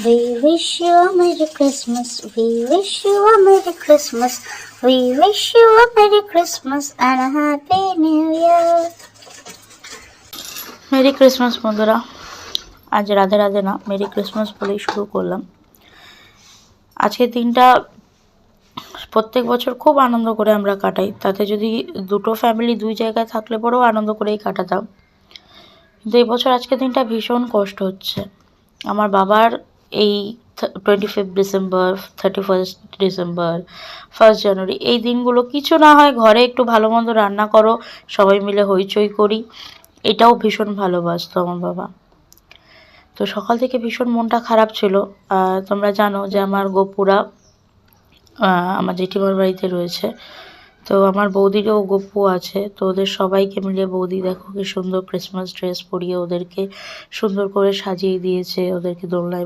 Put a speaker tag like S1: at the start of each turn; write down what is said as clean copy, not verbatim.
S1: We wish you a Merry Christmas. We wish you a Merry Christmas. We wish you a Merry Christmas and a Happy New Year. Merry Christmas বন্ধুরা। আজ রাধে রাধে না, merry Christmas বলেই শুরু করলাম। আজকের দিনটা প্রত্যেক বছর খুব আনন্দ করে আমরা কাটাই। তাতে যদি দুটো ফ্যামিলি দুই জায়গায় থাকলে পরেও আনন্দ করেই কাটাতাম। কিন্তু এই বছর আজকের দিনটা ভীষণ কষ্ট হচ্ছে। আমার বাবার এই 25 ডিসেম্বর, 31 ডিসেম্বর, 1 জানুয়ারি এই দিনগুলো কিছু না হয় ঘরে একটু ভালো মন্দ রান্না করো, সবাই মিলে হইচই করি, এটাও ভীষণ ভালোবাসতো আমার বাবা। তো সকাল থেকে ভীষণ মনটা খারাপ ছিল। তোমরা জানো যে আমার গোপুরা আমার জেঠিমার বাড়িতে রয়েছে। তো আমার বৌদিরও গপু আছে। তো ওদের সবাইকে মিলে বৌদি দেখো কি সুন্দর ক্রিসমাস ড্রেস পরিয়ে ওদেরকে সুন্দর করে সাজিয়ে দিয়েছে, ওদেরকে দোলনায়